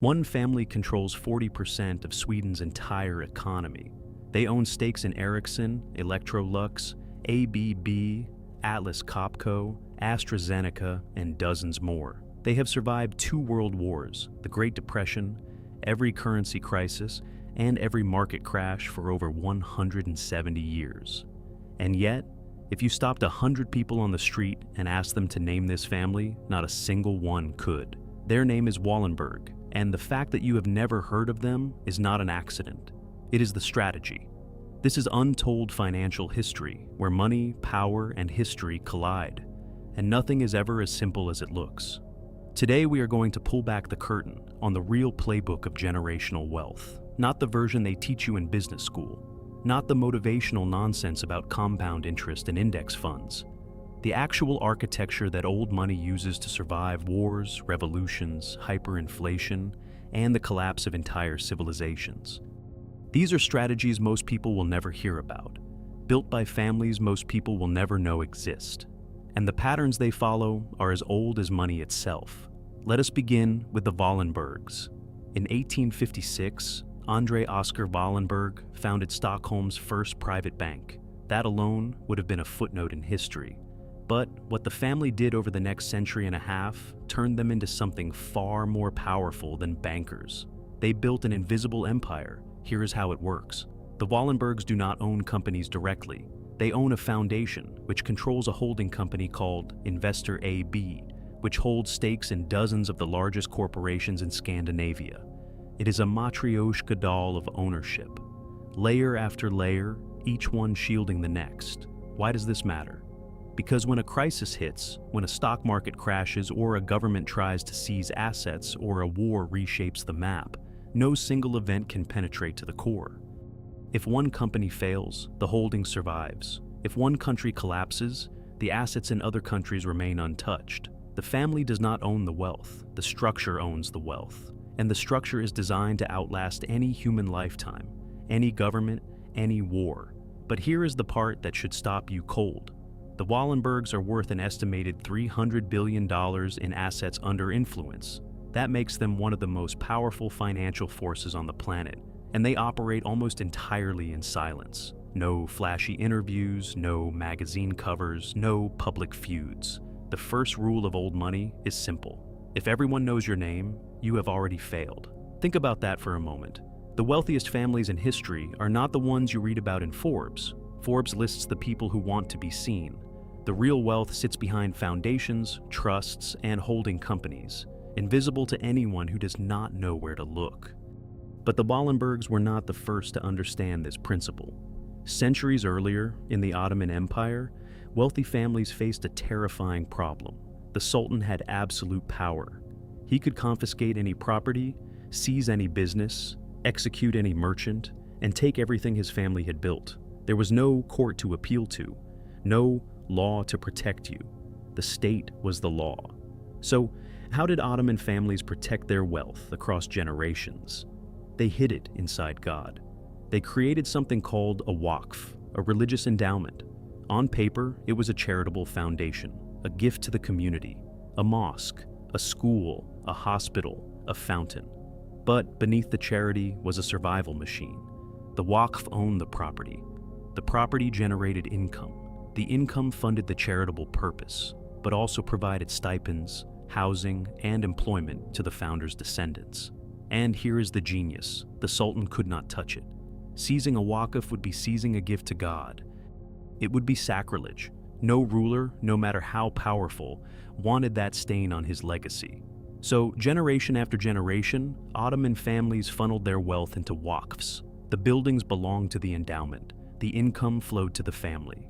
One family controls 40% of Sweden's entire economy. They own stakes in Ericsson, Electrolux, ABB, Atlas Copco, AstraZeneca, and dozens more. They have survived 2 world wars, the Great Depression, every currency crisis, and every market crash for over 170 years. And yet, if you stopped 100 people on the street and asked them to name this family, not a single one could. Their name is Wallenberg, and the fact that you have never heard of them is not an accident. It is the strategy. This is untold financial history, where money, power, and history collide, and nothing is ever as simple as it looks. Today we are going to pull back the curtain on the real playbook of generational wealth, not the version they teach you in business school, not the motivational nonsense about compound interest and index funds, the actual architecture that old money uses to survive wars, revolutions, hyperinflation, and the collapse of entire civilizations. These are strategies most people will never hear about, built by families most people will never know exist. And the patterns they follow are as old as money itself. Let us begin with the Wallenbergs. In 1856, Andre Oskar Wallenberg founded Stockholm's first private bank. That alone would have been a footnote in history. But what the family did over the next century and a half turned them into something far more powerful than bankers. They built an invisible empire. Here is how it works. The Wallenbergs do not own companies directly. They own a foundation, which controls a holding company called Investor AB, which holds stakes in dozens of the largest corporations in Scandinavia. It is a matryoshka doll of ownership. Layer after layer, each one shielding the next. Why does this matter? Because when a crisis hits, when a stock market crashes or a government tries to seize assets or a war reshapes the map, no single event can penetrate to the core. If one company fails, the holding survives. If one country collapses, the assets in other countries remain untouched. The family does not own the wealth, the structure owns the wealth. And the structure is designed to outlast any human lifetime, any government, any war. But here is the part that should stop you cold. The Wallenbergs are worth an estimated $300 billion in assets under influence. That makes them one of the most powerful financial forces on the planet, and they operate almost entirely in silence. No flashy interviews, no magazine covers, no public feuds. The first rule of old money is simple. If everyone knows your name, you have already failed. Think about that for a moment. The wealthiest families in history are not the ones you read about in Forbes. Forbes lists the people who want to be seen. The real wealth sits behind foundations, trusts, and holding companies, invisible to anyone who does not know where to look. But the Wallenbergs were not the first to understand this principle. Centuries earlier, in the Ottoman Empire, wealthy families faced a terrifying problem. The Sultan had absolute power. He could confiscate any property, seize any business, execute any merchant, and take everything his family had built. There was no court to appeal to, no law to protect you. The state was the law. So, how did Ottoman families protect their wealth across generations? They hid it inside God. They created something called a Waqf, a religious endowment. On paper, it was a charitable foundation, a gift to the community, a mosque, a school, a hospital, a fountain. But beneath the charity was a survival machine. The Waqf owned the property. The property generated income. The income funded the charitable purpose, but also provided stipends, housing, and employment to the founder's descendants. And here is the genius. The Sultan could not touch it. Seizing a Waqf would be seizing a gift to God. It would be sacrilege. No ruler, no matter how powerful, wanted that stain on his legacy. So, generation after generation, Ottoman families funneled their wealth into Waqfs. The buildings belonged to the endowment. The income flowed to the family.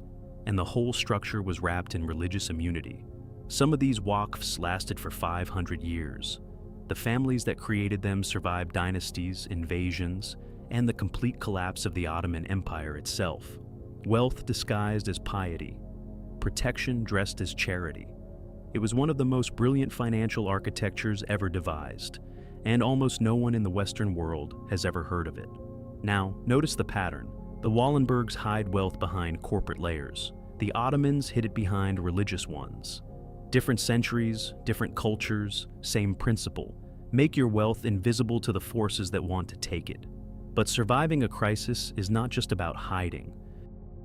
And the whole structure was wrapped in religious immunity. Some of these Waqfs lasted for 500 years. The families that created them survived dynasties, invasions, and the complete collapse of the Ottoman Empire itself. Wealth disguised as piety. Protection dressed as charity. It was one of the most brilliant financial architectures ever devised, and almost no one in the Western world has ever heard of it. Now, notice the pattern. The Wallenbergs hide wealth behind corporate layers. The Ottomans hid it behind religious ones. Different centuries, different cultures, same principle. Make your wealth invisible to the forces that want to take it. But surviving a crisis is not just about hiding.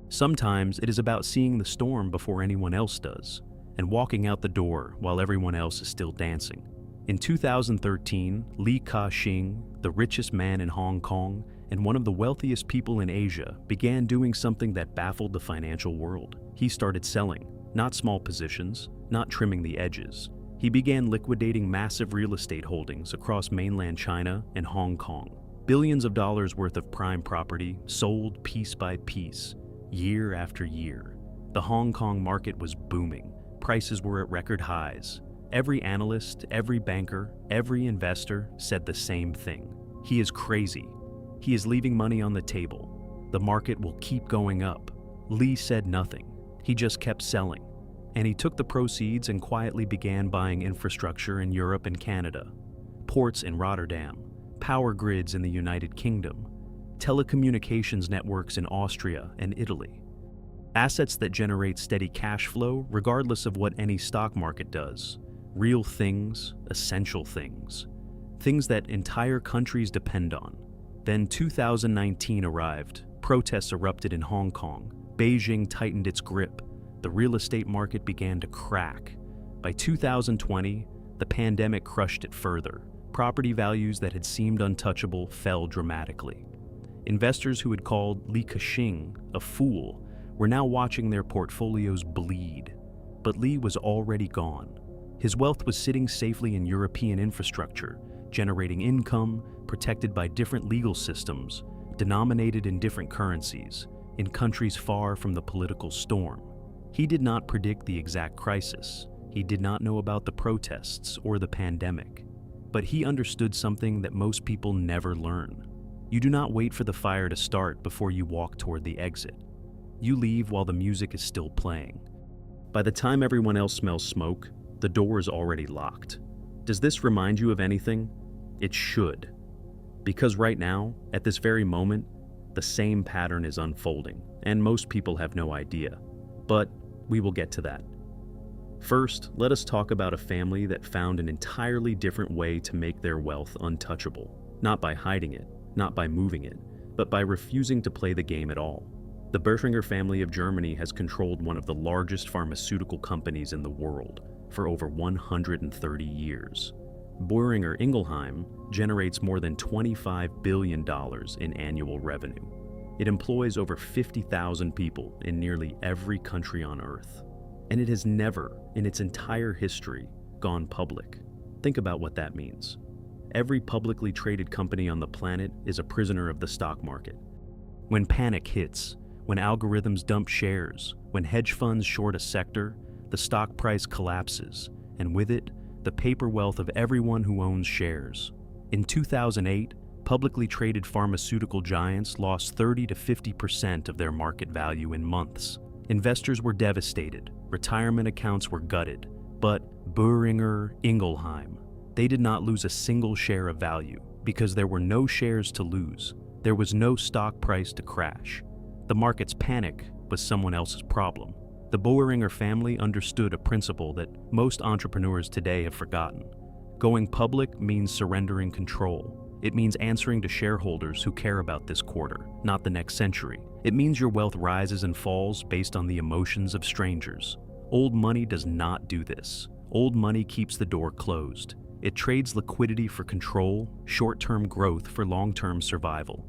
Sometimes it is about seeing the storm before anyone else does, and walking out the door while everyone else is still dancing. In 2013, Ka-shing, the richest man in Hong Kong and one of the wealthiest people in Asia, began doing something that baffled the financial world. He started selling, not small positions, not trimming the edges. He began liquidating massive real estate holdings across mainland China and Hong Kong. Billions of dollars worth of prime property sold piece by piece, year after year. The Hong Kong market was booming. Prices were at record highs. Every analyst, every banker, every investor said the same thing. He is crazy. He is leaving money on the table. The market will keep going up. Li said nothing. He just kept selling. And he took the proceeds and quietly began buying infrastructure in Europe and Canada, ports in Rotterdam, power grids in the United Kingdom, telecommunications networks in Austria and Italy. Assets that generate steady cash flow regardless of what any stock market does. Real things, essential things. Things that entire countries depend on. Then 2019 arrived. Protests erupted in Hong Kong. Beijing tightened its grip. The real estate market began to crack. By 2020, the pandemic crushed it further. Property values that had seemed untouchable fell dramatically. Investors who had called Li Ka-shing a fool were now watching their portfolios bleed. But Li was already gone. His wealth was sitting safely in European infrastructure, generating income, protected by different legal systems, denominated in different currencies, in countries far from the political storm. He did not predict the exact crisis. He did not know about the protests or the pandemic. But he understood something that most people never learn. You do not wait for the fire to start before you walk toward the exit. You leave while the music is still playing. By the time everyone else smells smoke, the door is already locked. Does this remind you of anything? It should. Because right now, at this very moment, the same pattern is unfolding, and most people have no idea. But we will get to that. First, let us talk about a family that found an entirely different way to make their wealth untouchable. Not by hiding it, not by moving it, but by refusing to play the game at all. The Boehringer family of Germany has controlled one of the largest pharmaceutical companies in the world for over 130 years. Boehringer Ingelheim generates more than $25 billion in annual revenue. It employs over 50,000 people in nearly every country on Earth. And it has never, in its entire history, gone public. Think about what that means. Every publicly traded company on the planet is a prisoner of the stock market. When panic hits, when algorithms dump shares, when hedge funds short a sector, the stock price collapses, and with it, the paper wealth of everyone who owns shares. In 2008, publicly traded pharmaceutical giants lost 30 to 50% of their market value in months. Investors were devastated, retirement accounts were gutted, but Boehringer Ingelheim, they did not lose a single share of value because there were no shares to lose. There was no stock price to crash. The market's panic was someone else's problem. The Boehringer family understood a principle that most entrepreneurs today have forgotten. Going public means surrendering control. It means answering to shareholders who care about this quarter, not the next century. It means your wealth rises and falls based on the emotions of strangers. Old money does not do this. Old money keeps the door closed. It trades liquidity for control, short-term growth for long-term survival.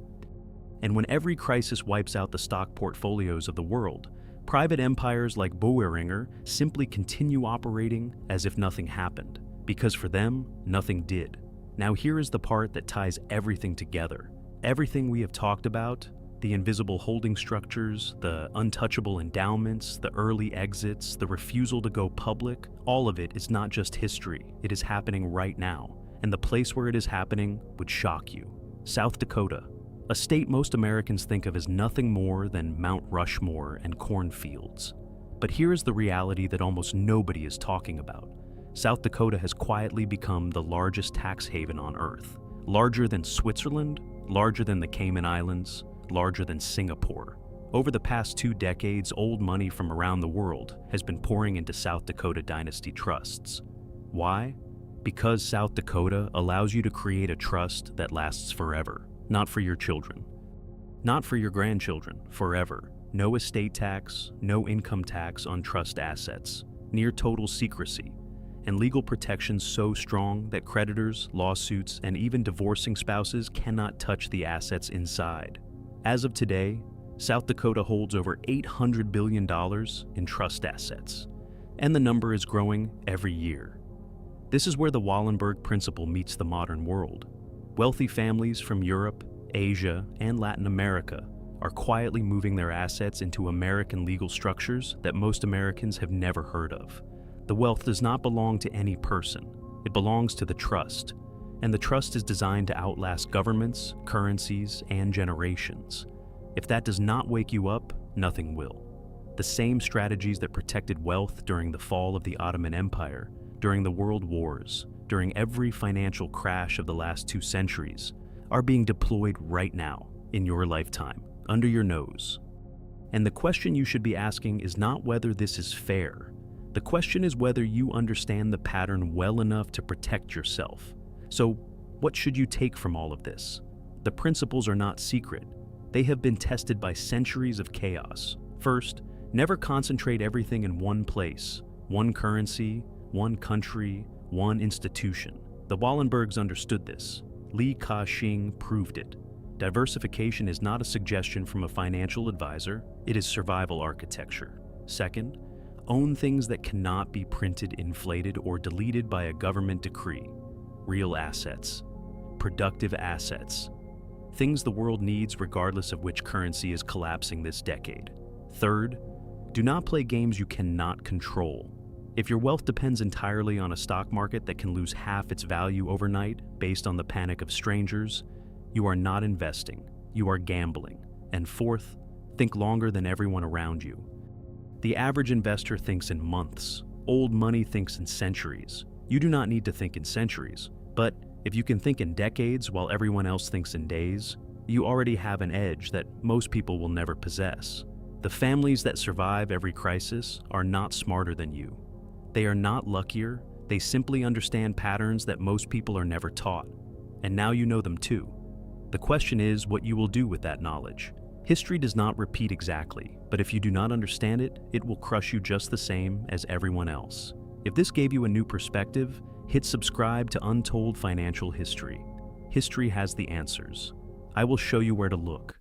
And when every crisis wipes out the stock portfolios of the world, private empires like Boehringer simply continue operating as if nothing happened, because for them, nothing did. Now here is the part that ties everything together. Everything we have talked about, the invisible holding structures, the untouchable endowments, the early exits, the refusal to go public, all of it is not just history, it is happening right now. And the place where it is happening would shock you. South Dakota, a state most Americans think of as nothing more than Mount Rushmore and cornfields. But here is the reality that almost nobody is talking about. South Dakota has quietly become the largest tax haven on Earth. Larger than Switzerland, larger than the Cayman Islands, larger than Singapore. Over the past 2 decades, old money from around the world has been pouring into South Dakota dynasty trusts. Why? Because South Dakota allows you to create a trust that lasts forever, not for your children, not for your grandchildren, forever. No estate tax, no income tax on trust assets, near total secrecy, and legal protections so strong that creditors, lawsuits, and even divorcing spouses cannot touch the assets inside. As of today, South Dakota holds over $800 billion in trust assets, and the number is growing every year. This is where the Wallenberg principle meets the modern world. Wealthy families from Europe, Asia, and Latin America are quietly moving their assets into American legal structures that most Americans have never heard of. The wealth does not belong to any person. It belongs to the trust, and the trust is designed to outlast governments, currencies, and generations. If that does not wake you up, nothing will. The same strategies that protected wealth during the fall of the Ottoman Empire, during the World Wars, during every financial crash of the last 2 centuries, are being deployed right now, in your lifetime, under your nose. And the question you should be asking is not whether this is fair. The question is whether you understand the pattern well enough to protect yourself. So, what should you take from all of this? The principles are not secret. They have been tested by centuries of chaos. First, never concentrate everything in one place, one currency, one country, one institution. The Wallenbergs understood this. Ka-shing proved it. Diversification is not a suggestion from a financial advisor, it is survival architecture. Second, own things that cannot be printed, inflated, or deleted by a government decree. Real assets. Productive assets. Things the world needs regardless of which currency is collapsing this decade. Third, do not play games you cannot control. If your wealth depends entirely on a stock market that can lose half its value overnight based on the panic of strangers, you are not investing, you are gambling. And fourth, think longer than everyone around you. The average investor thinks in months. Old money thinks in centuries. You do not need to think in centuries, but if you can think in decades while everyone else thinks in days, you already have an edge that most people will never possess. The families that survive every crisis are not smarter than you. They are not luckier, they simply understand patterns that most people are never taught. And now you know them too. The question is what you will do with that knowledge. History does not repeat exactly, but if you do not understand it, it will crush you just the same as everyone else. If this gave you a new perspective, hit subscribe to Untold Financial History. History has the answers. I will show you where to look.